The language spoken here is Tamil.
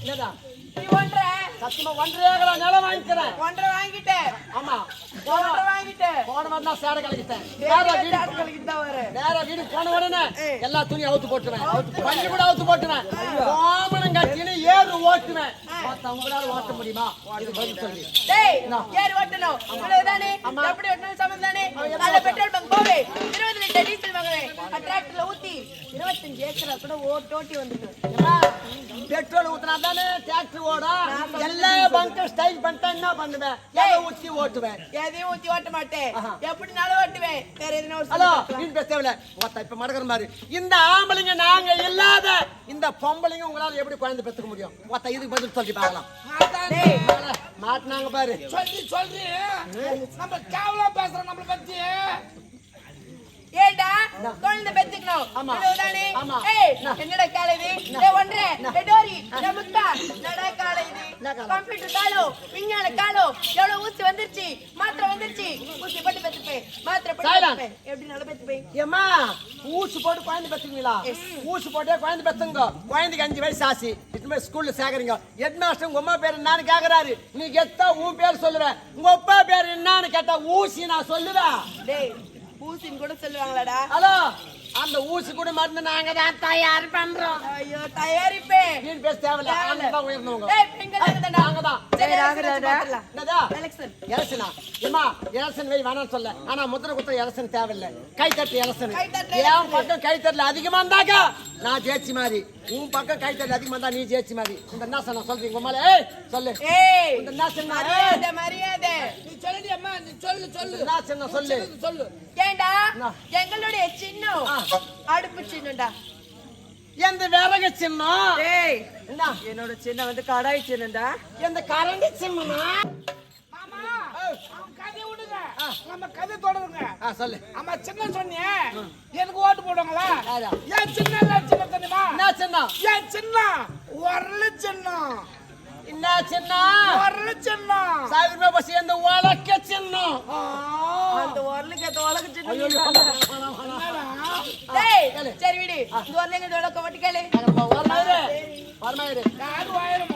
என்னடா நீ ஒன்றரை சத்தியமா 1.5 ஏக்கரா நிலம் வாங்கிக்கிறேன். 1.5 வாங்கிட்டேன். ஆமா 1.5 வாங்கிட்டேன். போன மாதிரி தான் சேடை கலக்கிட்டேன். நேர வீடு போன உடனே எல்லா துணியும் அவுத்து போட்டுவேன். பஞ்சு கூட அவுத்து போட்டுவேன். கோமணம் கட்டின்னு ஏறு ஓட்டுவேன். உங்களால ஓட்ட முடியுமா? இது பதில் சொல்லி. டேய் ஏறு ஓட்டணும். இவ்வளவுதானே? எப்படி ஓட்டணும் சமந்தானே? காலை பெட்ரோல் பங்க் போவே. 20 லிட்டர் டீசல் வாங்குவேன். டிராக்டர்ல ஊத்தி 25 ஏக்கரா கூட ஓட்டி வந்துட்டேன். பெட்ரோல் ஊத்துனா தானே டிராக்டர் ஓடும். எல்லா பங்கும் ஸ்டைல் பண்ணிட்டா என்ன பண்ணுவேன்? எதை ஊத்தி ஓட்டுவேன். எதையும் ஊத்தி ஓட்ட மாட்டேன். எப்படினாலும் ஓட்டுவேன். வேற எதுனா ஒரு ஹலோ நீங்க பேசவே ஒத்த இப்ப மடக்கிற மாதிரி இந்த ஆம்பளைங்க நாங்க இல்லாத இந்த பொம்பளைங்க உங்களால எப்படி குழந்தை பெத்துக்க முடியும்? ஒத்த இதுக்கு பதில் சொல்லி பார்க்கலாம். மாட்டினாங்க பாரு. சொல்லி நம்ம கேவலம் பேசுறோம் நம்மள பத்தி. ஏடா குழந்தை பெத்துக்கணும். இவ்வளவுதானே? ஏய் என்னடா காலை இது? டேய் ஒன்றே டோரி நமஸ்கா நடா காலை இது. கம்ப்யூட்டர் காலோ விஞ்ஞான காலோ எவ்வளவு ஊசி வந்துருச்சு மாத்திரை வந்துருச்சு. ஊசி போட்டு பெத்துப்பேன் மாத்திரை போட்டு பெத்துப்பேன். எப்படி நட பெத்துப்பேன்? ஏம்மா ஊசி போட்டு குழந்தை பெத்துங்களா? ஊசி போட்டே குழந்தை பெத்துங்க. குழந்தைக்கு 5 வயசு ஆச்சு. இதுமே ஸ்கூல்ல சேகரிங்க. ஹெட் மாஸ்டர் உங்க அம்மா பேர் என்னன்னு கேக்குறாரு. நீ கெத்தா உன் பேர் சொல்லுவேன். உங்க அப்பா பேர் என்னன்னு கேட்டா ஊசி நான் சொல்லுவேன். டேய் ஊசின்னு கூட சொல்லுவாங்களாடா? ஹலோ அந்த ஊசி கூட மருந்து நாங்க தான் தயார் பண்றோம். ஐயோ தயாரிப்பே நீ பேச தேவையில்ல. அவங்க தான் உயர்ந்தவங்க. டேய் பெண்கள் நாங்க தான். சரி ராகடா என்னடா எலெக்ஷன் எலெக்ஷனா? ஏமா எலெக்ஷன் வை வேணாம்னு சொல்ல. ஆனா முத்திர குத்த எலெக்ஷன் தேவையில்லை. கை தட்டு எலெக்ஷன். என் பக்கம் கை தட்டல அதிகமா இருந்தாக்கா நான் ஜெயிச்சு மாதிரி. உன் பக்கம் கை தட்டல அதிகமா இருந்தா நீ ஜெயிச்சு மாதிரி. இந்த என்ன சொன்ன சொல்றீங்க உமால? ஏய் சொல்லு. ஏய் இந்த என்ன சொன்ன? மரியாதை நீ சொல்லடி அம்மா நீ சொல்லு என்ன சொன்ன சொல்லு. சொல்லு. ஏண்டா எங்களுடைய சின்னம் அடுப்பு சின்னம்டா. எந்த விறகு சின்னம்? டேய் என்ன என்னோட சின்னம் வந்து கடாய் சின்னம்டா. எந்த கரண்டி சின்னமா? மாமா அவன் கதை விடுங்க. நம்ம கதை தொடருங்க. சொல்லு. அம்மா சின்ன சொன்னியே எனக்கு ஓட்டு போடுவாங்களா? யாரா? ஏன் சின்ன சின்ன தெரியுமா? என்ன சின்னம்? ஏன் சின்ன உரல சின்னம். என்ன சின்னம்? உரல சின்னம். சாகுமே பஸ் எந்த உலக்க சின்னம். அந்த உரலுக்கு அந்த உலக சின்னம். என்னடா? டேய் சரி விடு. இந்த உரலுக்கு இந்த உலக வட்டி கேளு. வரமாயிரு. யாரு வாயிரம்